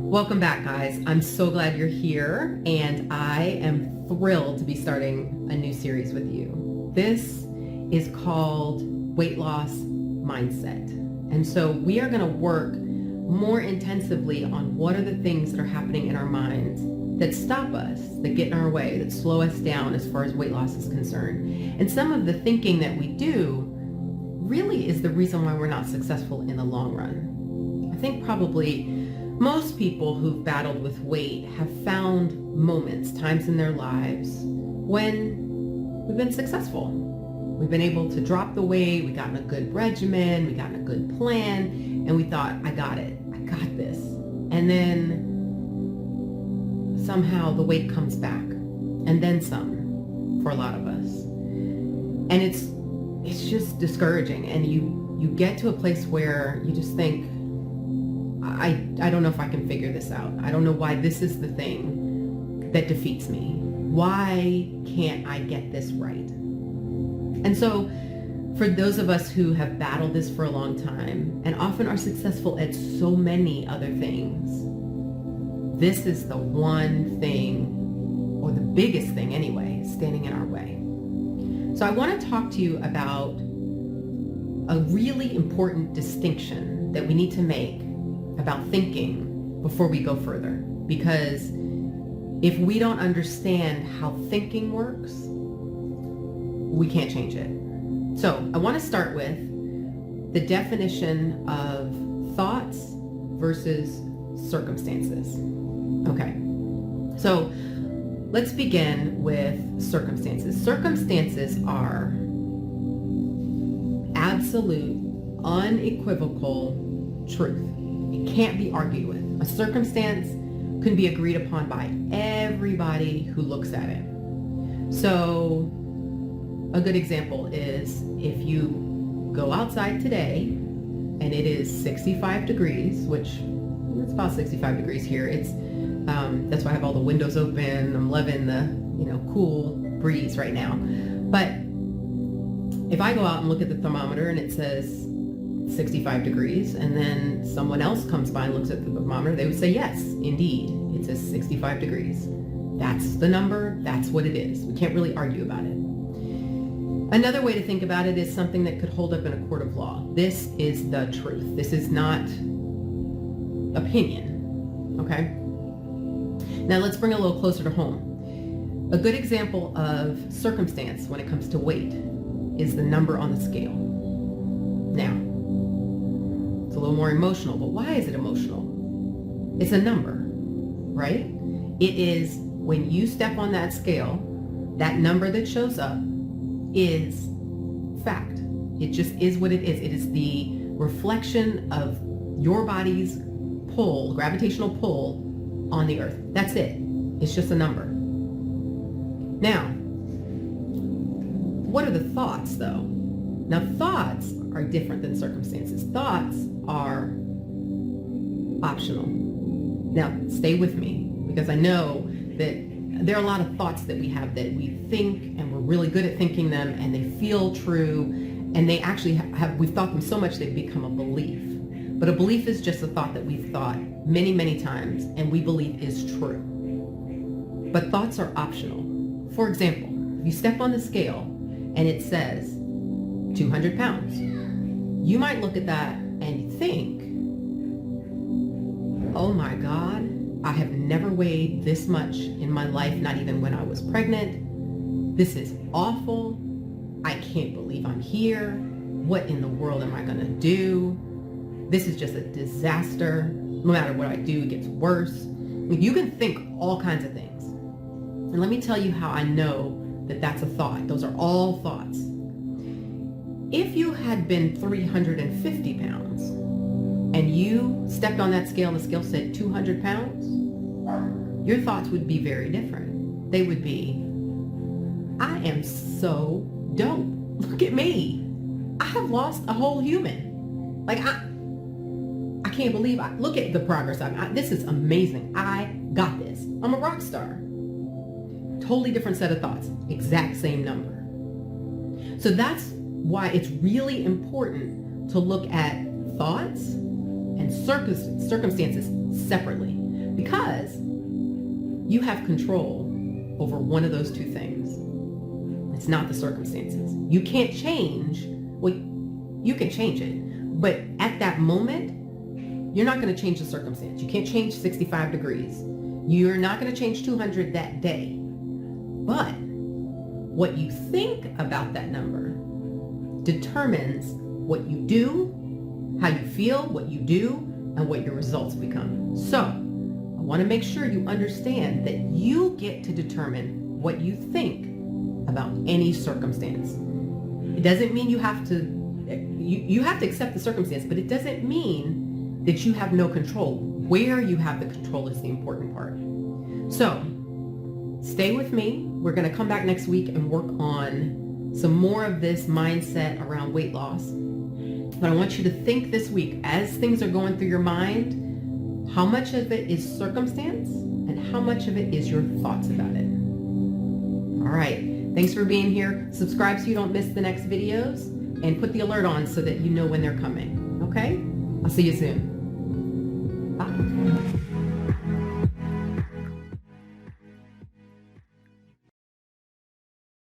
Welcome back, guys. I'm so glad you're here, and I am thrilled to be starting a new series with you. This is called Weight Loss Mindset. And so we are going to work more intensively on what are the things that are happening in our minds that stop us, that get in our way, that slow us down as far as weight loss is concerned. And some of the thinking that we do really is the reason why we're not successful in the long run. I think probably most people who've battled with weight have found moments, times in their lives when we've been successful. We've been able to drop the weight, we got in a good regimen, we got in a good plan, and we thought, I got it, I got this. And then somehow the weight comes back, and then some for a lot of us. And it's just discouraging, and you get to a place where you just think, I don't know if I can figure this out. I don't know why this is the thing that defeats me. Why can't I get this right? And so for those of us who have battled this for a long time and often are successful at so many other things, this is the one thing, or the biggest thing anyway, standing in our way. So I want to talk to you about a really important distinction that we need to make about thinking before we go further. Because if we don't understand how thinking works, we can't change it. So I want to start with the definition of thoughts versus circumstances. Okay, so let's begin with circumstances. Circumstances are absolute, unequivocal truth. It can't be argued with. A circumstance can be agreed upon by everybody who looks at it. So a good example is if you go outside today and it is 65 degrees, which it's about 65 degrees here. It's that's why I have all the windows open. I'm loving the cool breeze right now. But if I go out and look at the thermometer and it says 65 degrees, and then someone else comes by and looks at the thermometer, they would say, yes, indeed, it says 65 degrees. That's the number, that's what it is. We can't really argue about it. Another way to think about it is something that could hold up in a court of law. This is the truth. This is not opinion, okay? Now let's bring it a little closer to home. A good example of circumstance when it comes to weight is the number on the scale. Now, it's a little more emotional, but why is it emotional? It's a number, right? It is when you step on that scale, that number that shows up is fact. It just is what it is. It is the reflection of your body's pull, gravitational pull on the earth. That's it. It's just a number. Now, what are the thoughts though? Now, thoughts are different than circumstances. Thoughts are optional. Now, stay with me, because I know that there are a lot of thoughts that we have that we think, and we're really good at thinking them, and they feel true, and they actually we've thought them so much they've become a belief. But a belief is just a thought that we've thought many, many times, and we believe is true. But thoughts are optional. For example, if you step on the scale and it says 200 pounds, you might look at that and think, oh my God, I have never weighed this much in my life, not even when I was pregnant. This is awful. I can't believe I'm here. What in the world am I gonna do? This is just a disaster. No matter what I do, it gets worse. You can think all kinds of things. And let me tell you how I know that that's a thought. Those are all thoughts. If you had been 350 pounds and you stepped on that scale and the scale said 200 pounds, your thoughts would be very different. They would be, I am so dope. Look at me. I have lost a whole human. Like, I can't believe look at the progress this is amazing. I got this. I'm a rock star. Totally different set of thoughts. Exact same number. So that's why it's really important to look at thoughts and circumstances separately. Because you have control over one of those two things. It's not the circumstances. You can't change, well, you can change it, but at that moment, you're not going to change the circumstance. You can't change 65 degrees. You're not going to change 200 that day. But what you think about that number determines what you do, how you feel, what you do, and what your results become. So I want to make sure you understand that you get to determine what you think about any circumstance. It doesn't mean you have to accept the circumstance, but it doesn't mean that you have no control. Where you have the control is the important part. So stay with me. We're going to come back next week and work on some more of this mindset around weight loss. But I want you to think this week, as things are going through your mind, how much of it is circumstance and how much of it is your thoughts about it. All right. Thanks for being here. Subscribe so you don't miss the next videos, and put the alert on so that you know when they're coming. Okay? I'll see you soon. Bye.